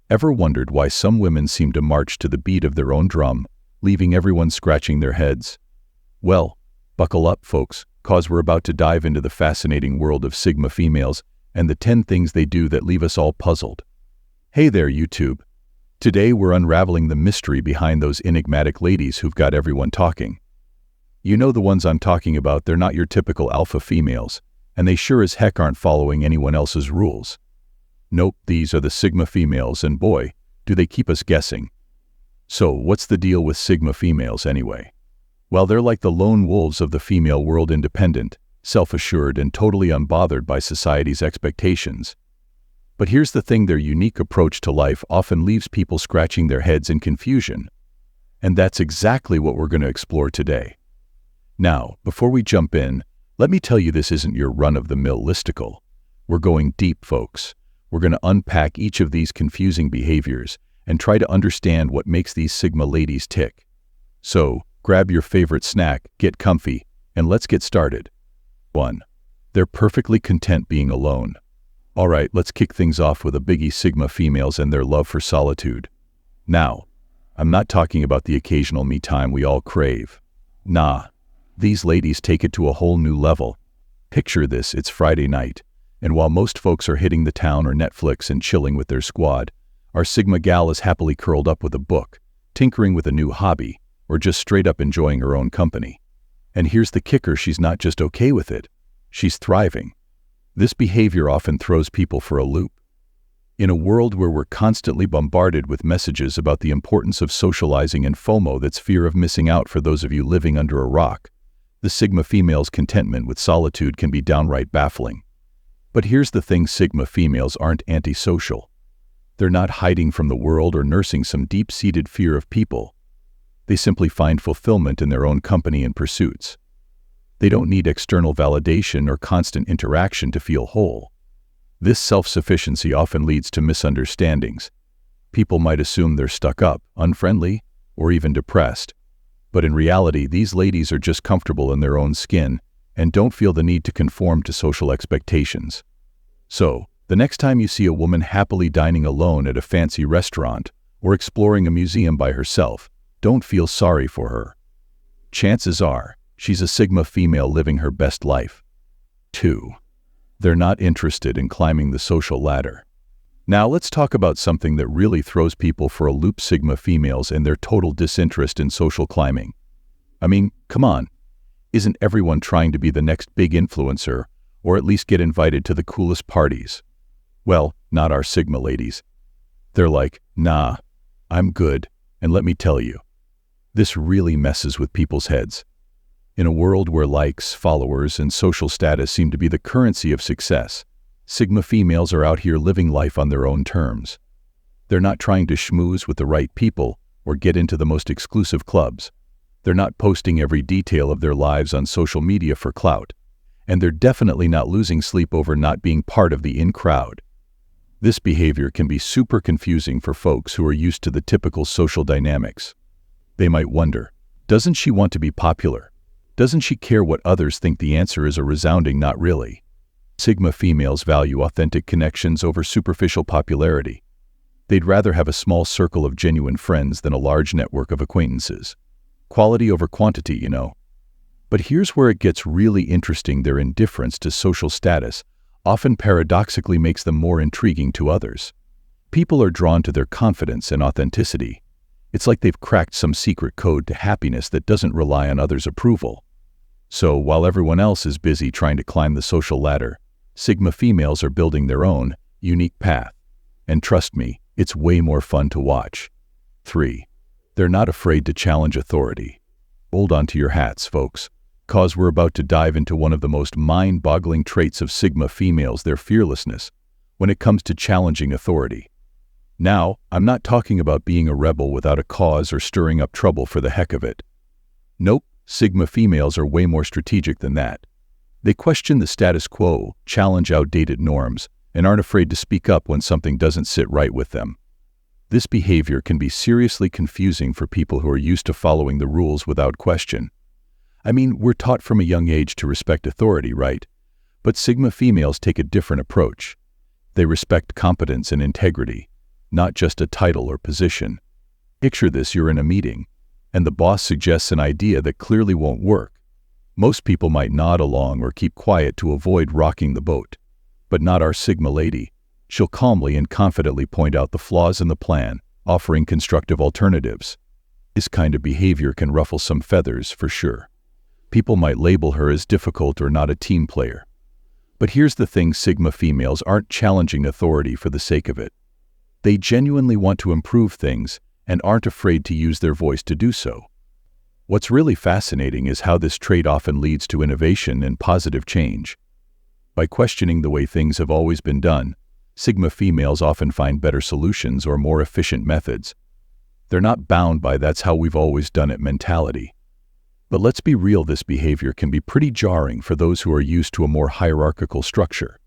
Ever wondered why some women seem to march to the beat of their own drum, leaving everyone scratching their heads? Well, buckle up, folks, cause we're about to dive into the fascinating world of Sigma females and the 10 things they do that leave us all puzzled. Hey there, YouTube. Today we're unraveling the mystery behind those enigmatic ladies who've got everyone talking. You know the ones I'm talking about, they're not your typical alpha females, and they sure as heck aren't following anyone else's rules. Nope, these are the Sigma females, and boy, do they keep us guessing. So, what's the deal with Sigma females anyway? Well, they're like the lone wolves of the female world, independent, self-assured, and totally unbothered by society's expectations. But here's the thing, their unique approach to life often leaves people scratching their heads in confusion. And that's exactly what we're going to explore today. Now, before we jump in, let me tell you this isn't your run-of-the-mill listicle. We're going deep, folks. We're going to unpack each of these confusing behaviors and try to understand what makes these Sigma ladies tick. So, grab your favorite snack, get comfy, and let's get started. 1. They're perfectly content being alone. All right, let's kick things off with a biggie: Sigma females and their love for solitude. Now, I'm not talking about the occasional me time we all crave. Nah, these ladies take it to a whole new level. Picture this, it's Friday night, and while most folks are hitting the town or Netflix and chilling with their squad, our Sigma gal is happily curled up with a book, tinkering with a new hobby, or just straight up enjoying her own company. And here's the kicker, she's not just okay with it, she's thriving. This behavior often throws people for a loop. In a world where we're constantly bombarded with messages about the importance of socializing and FOMO, that's fear of missing out for those of you living under a rock, the Sigma female's contentment with solitude can be downright baffling. But here's the thing, Sigma females aren't antisocial. They're not hiding from the world or nursing some deep-seated fear of people. They simply find fulfillment in their own company and pursuits. They don't need external validation or constant interaction to feel whole. This self-sufficiency often leads to misunderstandings. People might assume they're stuck up, unfriendly, or even depressed. But in reality, these ladies are just comfortable in their own skin and don't feel the need to conform to social expectations. So, the next time you see a woman happily dining alone at a fancy restaurant or exploring a museum by herself, don't feel sorry for her. Chances are, she's a Sigma female living her best life. 2. They're not interested in climbing the social ladder. Now let's talk about something that really throws people for a loop: Sigma females and their total disinterest in social climbing. I mean, come on. Isn't everyone trying to be the next big influencer, or at least get invited to the coolest parties? Well, not our Sigma ladies. They're like, nah, I'm good, and let me tell you. This really messes with people's heads. In a world where likes, followers, and social status seem to be the currency of success, Sigma females are out here living life on their own terms. They're not trying to schmooze with the right people or get into the most exclusive clubs. They're not posting every detail of their lives on social media for clout. And they're definitely not losing sleep over not being part of the in crowd. This behavior can be super confusing for folks who are used to the typical social dynamics. They might wonder, doesn't she want to be popular? Doesn't she care what others think? The answer is a resounding not really. Sigma females value authentic connections over superficial popularity. They'd rather have a small circle of genuine friends than a large network of acquaintances. Quality over quantity, you know. But here's where it gets really interesting. Their indifference to social status often paradoxically makes them more intriguing to others. People are drawn to their confidence and authenticity. It's like they've cracked some secret code to happiness that doesn't rely on others' approval. So while everyone else is busy trying to climb the social ladder, Sigma females are building their own, unique path. And trust me, it's way more fun to watch. 3. They're not afraid to challenge authority. Hold on to your hats, folks, cause we're about to dive into one of the most mind-boggling traits of Sigma females: their fearlessness when it comes to challenging authority. Now, I'm not talking about being a rebel without a cause or stirring up trouble for the heck of it. Nope, Sigma females are way more strategic than that. They question the status quo, challenge outdated norms, and aren't afraid to speak up when something doesn't sit right with them. This behavior can be seriously confusing for people who are used to following the rules without question. I mean, we're taught from a young age to respect authority, right? But Sigma females take a different approach. They respect competence and integrity. not just a title or position. Picture this: you're in a meeting, and the boss suggests an idea that clearly won't work. Most people might nod along or keep quiet to avoid rocking the boat. But not our Sigma lady. She'll calmly and confidently point out the flaws in the plan, offering constructive alternatives. This kind of behavior can ruffle some feathers, for sure. People might label her as difficult or not a team player. But here's the thing: Sigma females aren't challenging authority for the sake of it. They genuinely want to improve things and aren't afraid to use their voice to do so. What's really fascinating is how this trait often leads to innovation and positive change. By questioning the way things have always been done, Sigma females often find better solutions or more efficient methods. They're not bound by "that's how we've always done it" mentality. But let's be real, this behavior can be pretty jarring for those who are used to a more hierarchical structure.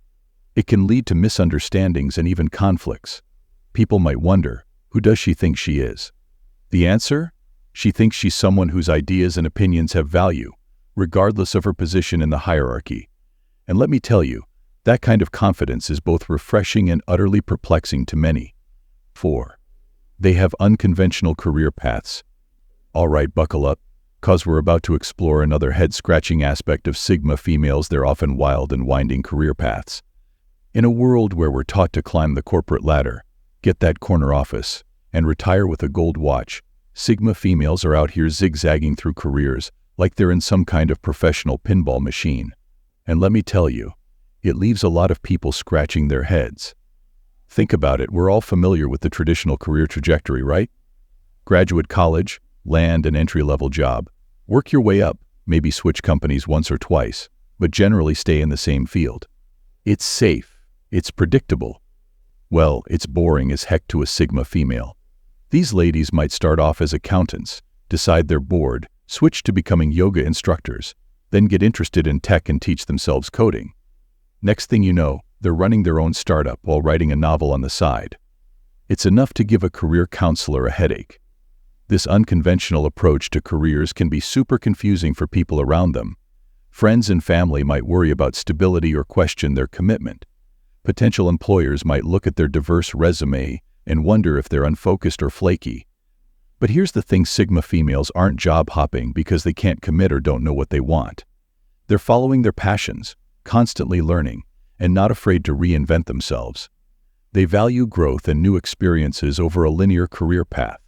It can lead to misunderstandings and even conflicts. People might wonder, who does she think she is? The answer? She thinks she's someone whose ideas and opinions have value, regardless of her position in the hierarchy. And let me tell you, that kind of confidence is both refreshing and utterly perplexing to many. 4. They have unconventional career paths. All right, buckle up, cause we're about to explore another head-scratching aspect of Sigma females: their often wild and winding career paths. In a world where we're taught to climb the corporate ladder, get that corner office, and retire with a gold watch, Sigma females are out here zigzagging through careers like they're in some kind of professional pinball machine. And let me tell you, it leaves a lot of people scratching their heads. Think about it: we're all familiar with the traditional career trajectory, right? Graduate college, land an entry-level job, work your way up, maybe switch companies once or twice, but generally stay in the same field. It's safe, it's predictable. Well, it's boring as heck to a Sigma female. These ladies might start off as accountants, decide they're bored, switch to becoming yoga instructors, then get interested in tech and teach themselves coding. Next thing you know, they're running their own startup while writing a novel on the side. It's enough to give a career counselor a headache. This unconventional approach to careers can be super confusing for people around them. Friends and family might worry about stability or question their commitment. Potential employers might look at their diverse resume and wonder if they're unfocused or flaky. But here's the thing: Sigma females aren't job hopping because they can't commit or don't know what they want. They're following their passions, constantly learning, and not afraid to reinvent themselves. They value growth and new experiences over a linear career path.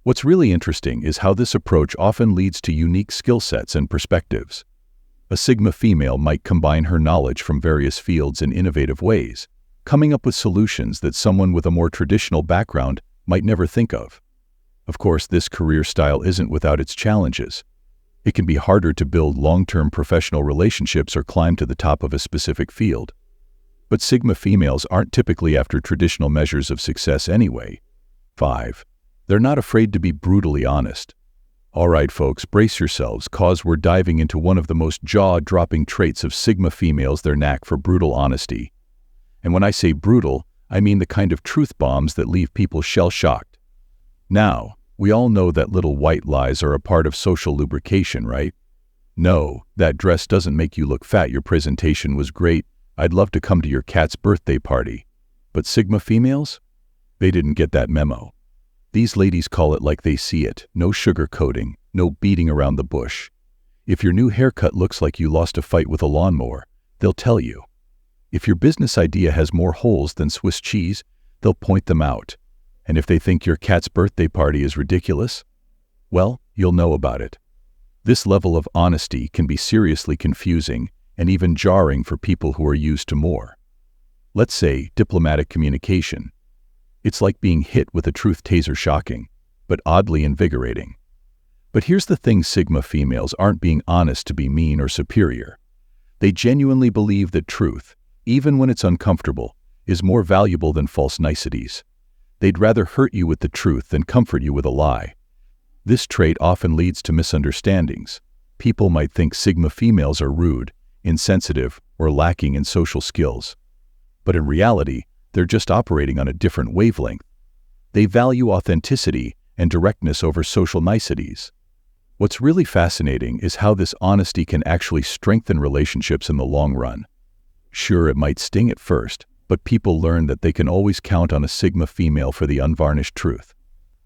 What's really interesting is how this approach often leads to unique skill sets and perspectives. A Sigma female might combine her knowledge from various fields in innovative ways, coming up with solutions that someone with a more traditional background might never think of. Of course, this career style isn't without its challenges. It can be harder to build long-term professional relationships or climb to the top of a specific field. But Sigma females aren't typically after traditional measures of success anyway. 5. They're not afraid to be brutally honest. All right, folks, brace yourselves, cause we're diving into one of the most jaw-dropping traits of Sigma females: their knack for brutal honesty. And when I say brutal, I mean the kind of truth bombs that leave people shell-shocked. Now, we all know that little white lies are a part of social lubrication, right? No, that dress doesn't make you look fat. Your presentation was great. I'd love to come to your cat's birthday party. But Sigma females? They didn't get that memo. These ladies call it like they see it: no sugarcoating, no beating around the bush. If your new haircut looks like you lost a fight with a lawnmower, they'll tell you. If your business idea has more holes than Swiss cheese, they'll point them out. And if they think your cat's birthday party is ridiculous, well, you'll know about it. This level of honesty can be seriously confusing and even jarring for people who are used to more, let's say, diplomatic communication. It's like being hit with a truth taser: shocking, but oddly invigorating. But here's the thing: Sigma females aren't being honest to be mean or superior. They genuinely believe that truth, even when it's uncomfortable, is more valuable than false niceties. They'd rather hurt you with the truth than comfort you with a lie. This trait often leads to misunderstandings. People might think Sigma females are rude, insensitive, or lacking in social skills. But in reality, they're just operating on a different wavelength. They value authenticity and directness over social niceties. What's really fascinating is how this honesty can actually strengthen relationships in the long run. Sure, it might sting at first, But people learn that they can always count on a Sigma female for the unvarnished truth.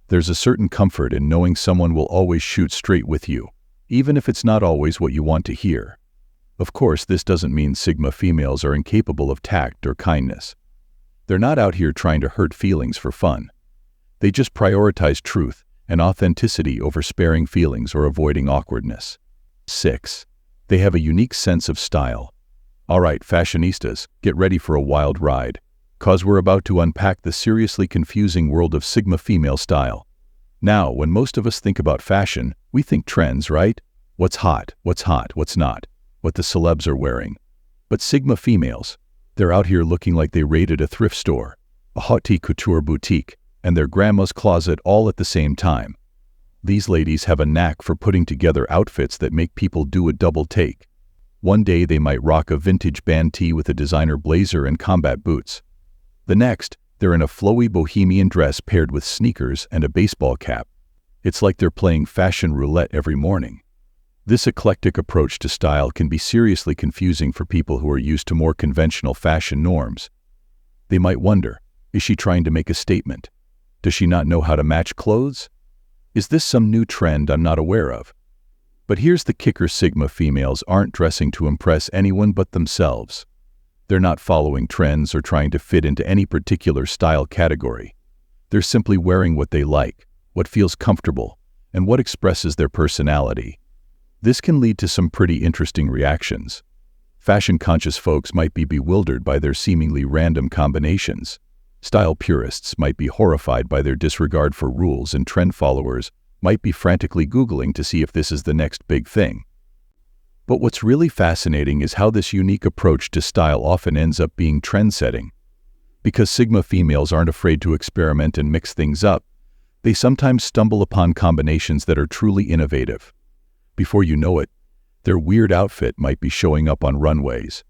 There's a certain comfort in knowing someone will always shoot straight with you, even if it's not always what you want to hear. Of course, this doesn't mean Sigma females are incapable of tact or kindness. They're not out here trying to hurt feelings for fun. They just prioritize truth and authenticity over sparing feelings or avoiding awkwardness. 6. They have a unique sense of style. Alright, fashionistas, get ready for a wild ride, 'cause we're about to unpack the seriously confusing world of Sigma female style. Now, when most of us think about fashion, we think trends, right? What's hot, what's not, what the celebs are wearing. But Sigma females, they're out here looking like they raided a thrift store, a haute couture boutique, and their grandma's closet all at the same time. These ladies have a knack for putting together outfits that make people do a double take. One day they might rock a vintage band tee with a designer blazer and combat boots. The next, they're in a flowy bohemian dress paired with sneakers and a baseball cap. It's like they're playing fashion roulette every morning. This eclectic approach to style can be seriously confusing for people who are used to more conventional fashion norms. They might wonder, is she trying to make a statement? Does she not know how to match clothes? Is this some new trend I'm not aware of? But here's the kicker: Sigma females aren't dressing to impress anyone but themselves. They're not following trends or trying to fit into any particular style category. They're simply wearing what they like, what feels comfortable, and what expresses their personality. This can lead to some pretty interesting reactions. Fashion-conscious folks might be bewildered by their seemingly random combinations. Style purists might be horrified by their disregard for rules, and trend followers might be frantically Googling to see if this is the next big thing. But what's really fascinating is how this unique approach to style often ends up being trend-setting. Because Sigma females aren't afraid to experiment and mix things up, they sometimes stumble upon combinations that are truly innovative. Before you know it, their weird outfit might be showing up on runways.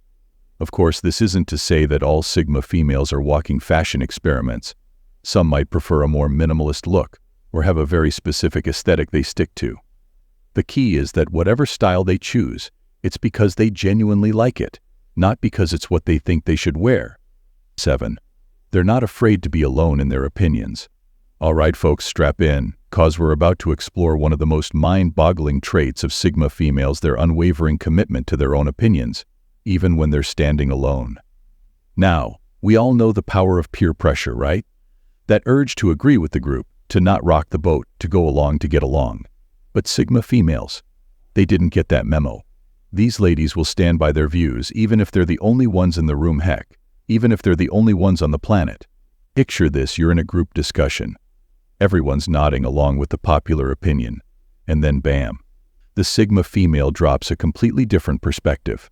Of course, this isn't to say that all Sigma females are walking fashion experiments. Some might prefer a more minimalist look or have a very specific aesthetic they stick to. The key is that whatever style they choose, it's because they genuinely like it, not because it's what they think they should wear. 7. They're not afraid to be alone in their opinions. Alright folks, strap in, 'cause we're about to explore one of the most mind-boggling traits of Sigma females: their unwavering commitment to their own opinions, even when they're standing alone. Now, we all know the power of peer pressure, right? That urge to agree with the group, to not rock the boat, to go along to get along. But Sigma females, they didn't get that memo. These ladies will stand by their views even if they're the only ones in the room, heck, even if they're the only ones on the planet. Picture this: you're in a group discussion. Everyone's nodding along with the popular opinion. And then bam, the Sigma female drops a completely different perspective.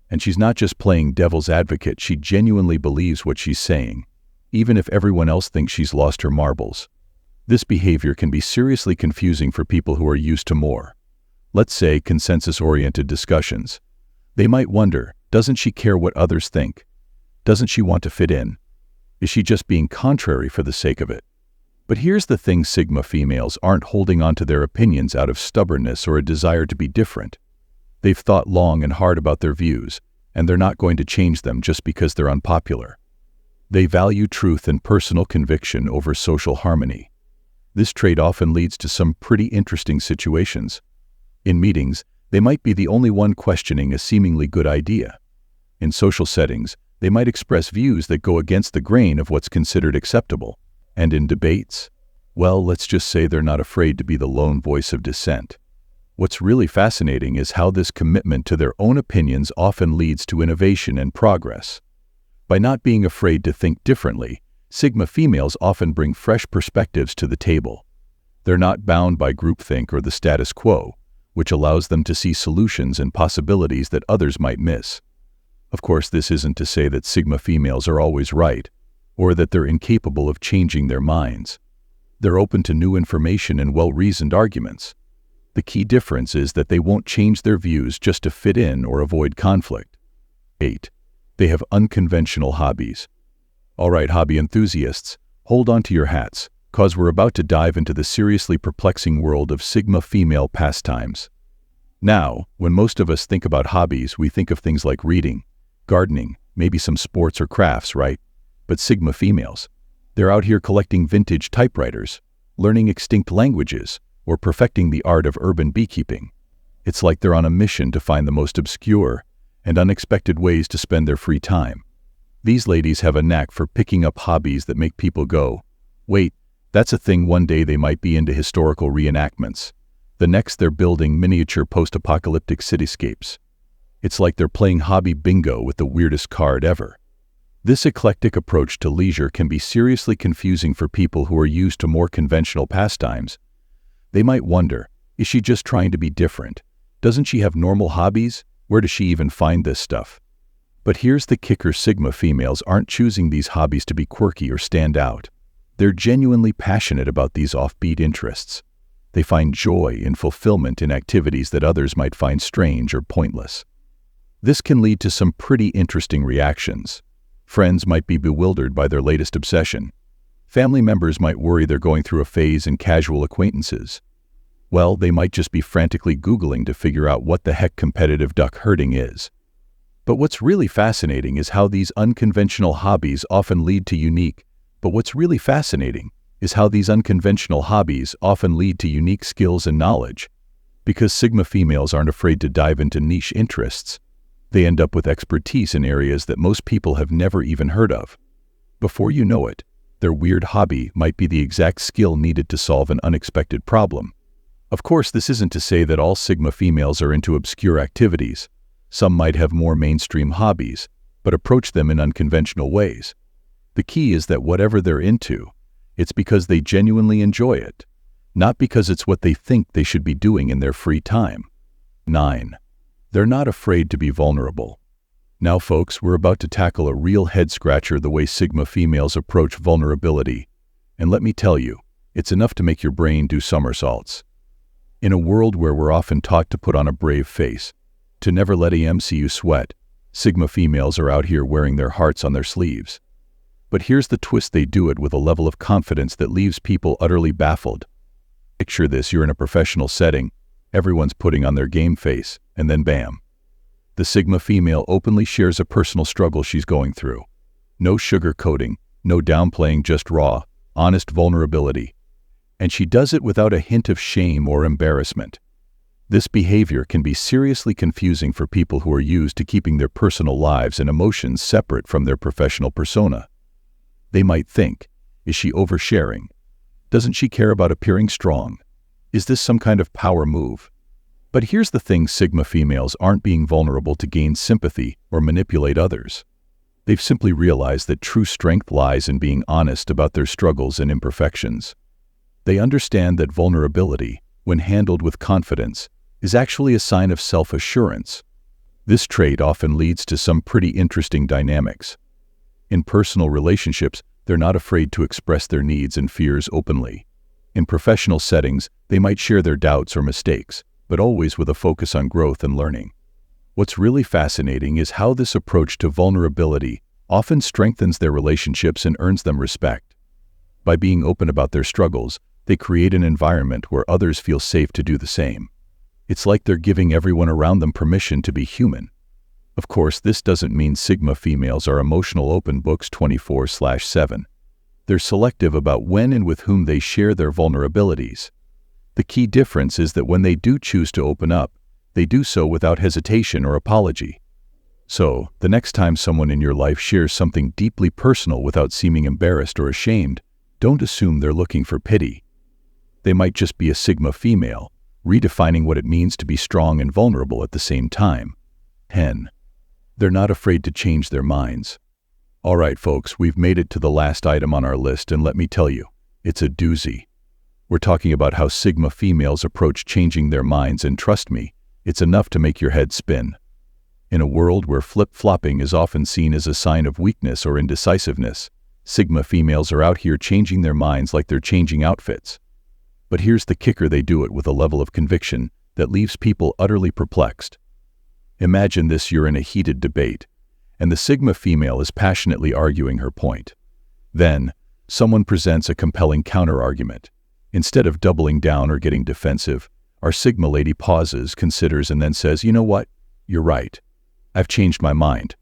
And she's not just playing devil's advocate, she genuinely believes what she's saying, even if everyone else thinks she's lost her marbles. This behavior can be seriously confusing for people who are used to more, let's say, consensus-oriented discussions. They might wonder, doesn't she care what others think? Doesn't she want to fit in? Is she just being contrary for the sake of it? But here's the thing: Sigma females aren't holding on to their opinions out of stubbornness or a desire to be different. They've thought long and hard about their views, and they're not going to change them just because they're unpopular. They value truth and personal conviction over social harmony. This trait often leads to some pretty interesting situations. In meetings, they might be the only one questioning a seemingly good idea. In social settings, they might express views that go against the grain of what's considered acceptable. And in debates, well, let's just say they're not afraid to be the lone voice of dissent. What's really fascinating is how this commitment to their own opinions often leads to innovation and progress. By not being afraid to think differently, Sigma females often bring fresh perspectives to the table. They're not bound by groupthink or the status quo, which allows them to see solutions and possibilities that others might miss. Of course, this isn't to say that Sigma females are always right, or that they're incapable of changing their minds. They're open to new information and well-reasoned arguments. The key difference is that they won't change their views just to fit in or avoid conflict. 8. They have unconventional hobbies. Alright, hobby enthusiasts, hold on to your hats, 'cause we're about to dive into the seriously perplexing world of Sigma female pastimes. Now, when most of us think about hobbies, we think of things like reading, gardening, maybe some sports or crafts, right? But Sigma females, they're out here collecting vintage typewriters, learning extinct languages, or perfecting the art of urban beekeeping. It's like they're on a mission to find the most obscure and unexpected ways to spend their free time. These ladies have a knack for picking up hobbies that make people go, wait, that's a thing. One day they might be into historical reenactments. The next they're building miniature post-apocalyptic cityscapes. It's like they're playing hobby bingo with the weirdest card ever. This eclectic approach to leisure can be seriously confusing for people who are used to more conventional pastimes. They might wonder, is she just trying to be different? Doesn't she have normal hobbies? Where does she even find this stuff? But here's the kicker: Sigma females aren't choosing these hobbies to be quirky or stand out. They're genuinely passionate about these offbeat interests. They find joy and fulfillment in activities that others might find strange or pointless. This can lead to some pretty interesting reactions. Friends might be bewildered by their latest obsession. Family members might worry they're going through a phase in casual acquaintances. Well, they might just be frantically Googling to figure out what the heck competitive duck herding is. But what's really fascinating is how these unconventional hobbies often lead to unique skills and knowledge. Because Sigma females aren't afraid to dive into niche interests, they end up with expertise in areas that most people have never even heard of. Before you know it, their weird hobby might be the exact skill needed to solve an unexpected problem. Of course, this isn't to say that all Sigma females are into obscure activities. Some might have more mainstream hobbies, but approach them in unconventional ways. The key is that whatever they're into, it's because they genuinely enjoy it, not because it's what they think they should be doing in their free time. 9. They're not afraid to be vulnerable. Now folks, we're about to tackle a real head-scratcher: the way Sigma females approach vulnerability. And let me tell you, it's enough to make your brain do somersaults. In a world where we're often taught to put on a brave face, to never let you sweat, Sigma females are out here wearing their hearts on their sleeves. But here's the twist: they do it with a level of confidence that leaves people utterly baffled. Picture this: you're in a professional setting, everyone's putting on their game face, and then bam. The Sigma female openly shares a personal struggle she's going through. No sugarcoating, no downplaying, just raw, honest vulnerability. And she does it without a hint of shame or embarrassment. This behavior can be seriously confusing for people who are used to keeping their personal lives and emotions separate from their professional persona. They might think, is she oversharing? Doesn't she care about appearing strong? Is this some kind of power move? But here's the thing: Sigma females aren't being vulnerable to gain sympathy or manipulate others. They've simply realized that true strength lies in being honest about their struggles and imperfections. They understand that vulnerability, when handled with confidence, is actually a sign of self-assurance. This trait often leads to some pretty interesting dynamics. In personal relationships, they're not afraid to express their needs and fears openly. In professional settings, they might share their doubts or mistakes, but always with a focus on growth and learning. What's really fascinating is how this approach to vulnerability often strengthens their relationships and earns them respect. By being open about their struggles, they create an environment where others feel safe to do the same. It's like they're giving everyone around them permission to be human. Of course, this doesn't mean Sigma females are emotional open books 24/7. They're selective about when and with whom they share their vulnerabilities. The key difference is that when they do choose to open up, they do so without hesitation or apology. So, the next time someone in your life shares something deeply personal without seeming embarrassed or ashamed, don't assume they're looking for pity. They might just be a Sigma female, redefining what it means to be strong and vulnerable at the same time. 10. They're not afraid to change their minds. All right, folks, we've made it to the last item on our list, and let me tell you, it's a doozy. We're talking about how Sigma females approach changing their minds, and trust me, it's enough to make your head spin. In a world where flip-flopping is often seen as a sign of weakness or indecisiveness, Sigma females are out here changing their minds like they're changing outfits. But here's the kicker: they do it with a level of conviction that leaves people utterly perplexed. Imagine this: you're in a heated debate, and the Sigma female is passionately arguing her point. Then, someone presents a compelling counter-argument. Instead of doubling down or getting defensive, our Sigma lady pauses, considers, and then says, "You know what? You're right. I've changed my mind."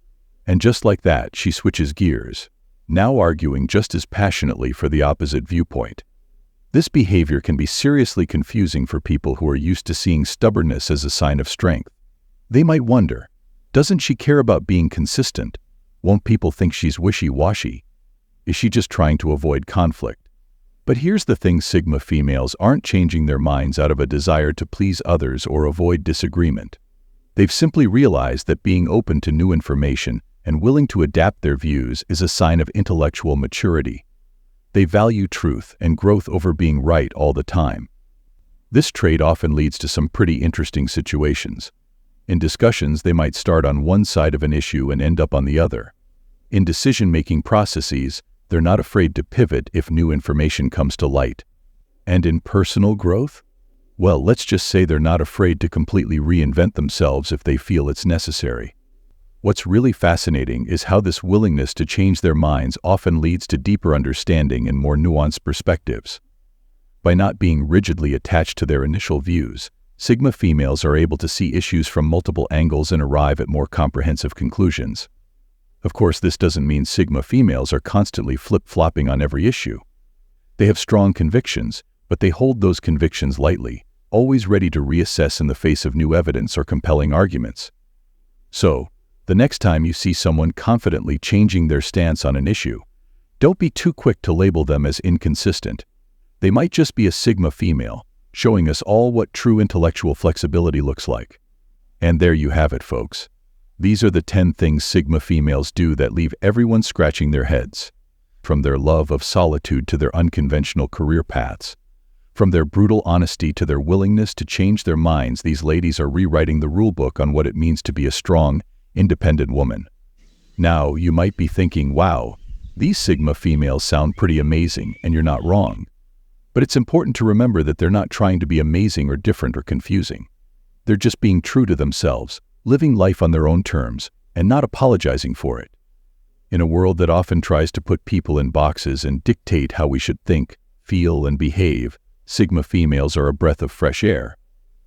And just like that, she switches gears. now arguing just as passionately for the opposite viewpoint. This behavior can be seriously confusing for people who are used to seeing stubbornness as a sign of strength. They might wonder, doesn't she care about being consistent? Won't people think she's wishy-washy? Is she just trying to avoid conflict? But here's the thing, Sigma females aren't changing their minds out of a desire to please others or avoid disagreement. They've simply realized that being open to new information and willing to adapt their views is a sign of intellectual maturity. They value truth and growth over being right all the time. This trait often leads to some pretty interesting situations. In discussions, they might start on one side of an issue and end up on the other. In decision-making processes, they're not afraid to pivot if new information comes to light. And in personal growth? Well, let's just say they're not afraid to completely reinvent themselves if they feel it's necessary. What's really fascinating is how this willingness to change their minds often leads to deeper understanding and more nuanced perspectives. By not being rigidly attached to their initial views, Sigma females are able to see issues from multiple angles and arrive at more comprehensive conclusions. Of course, this doesn't mean Sigma females are constantly flip-flopping on every issue. They have strong convictions, but they hold those convictions lightly, always ready to reassess in the face of new evidence or compelling arguments. So, the next time you see someone confidently changing their stance on an issue, don't be too quick to label them as inconsistent. They might just be a Sigma female, showing us all what true intellectual flexibility looks like. And there you have it, folks. These are the 10 things Sigma females do that leave everyone scratching their heads. From their love of solitude to their unconventional career paths. From their brutal honesty to their willingness to change their minds, these ladies are rewriting the rulebook on what it means to be a strong, independent woman. Now, you might be thinking, wow, these Sigma females sound pretty amazing, and you're not wrong. But it's important to remember that they're not trying to be amazing or different or confusing. They're just being true to themselves, living life on their own terms, and not apologizing for it. In a world that often tries to put people in boxes and dictate how we should think, feel, and behave, Sigma females are a breath of fresh air.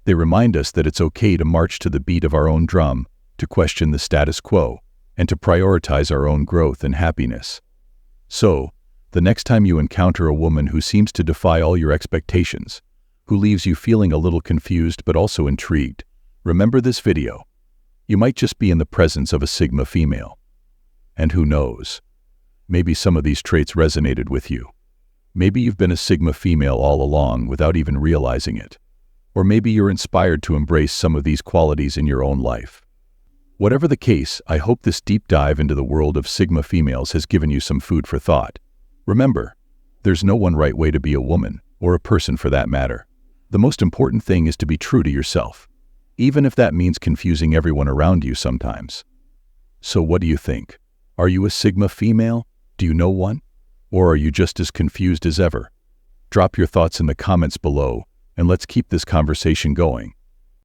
They remind us that it's okay to march to the beat of our own drum, to question the status quo, and to prioritize our own growth and happiness. So, the next time you encounter a woman who seems to defy all your expectations, who leaves you feeling a little confused but also intrigued, remember this video. You might just be in the presence of a Sigma female. And who knows? Maybe some of these traits resonated with you. Maybe you've been a Sigma female all along without even realizing it. Or maybe you're inspired to embrace some of these qualities in your own life. Whatever the case, I hope this deep dive into the world of Sigma females has given you some food for thought. Remember, there's no one right way to be a woman, or a person for that matter. The most important thing is to be true to yourself, even if that means confusing everyone around you sometimes. So what do you think? Are you a Sigma female? Do you know one? Or are you just as confused as ever? Drop your thoughts in the comments below, and let's keep this conversation going.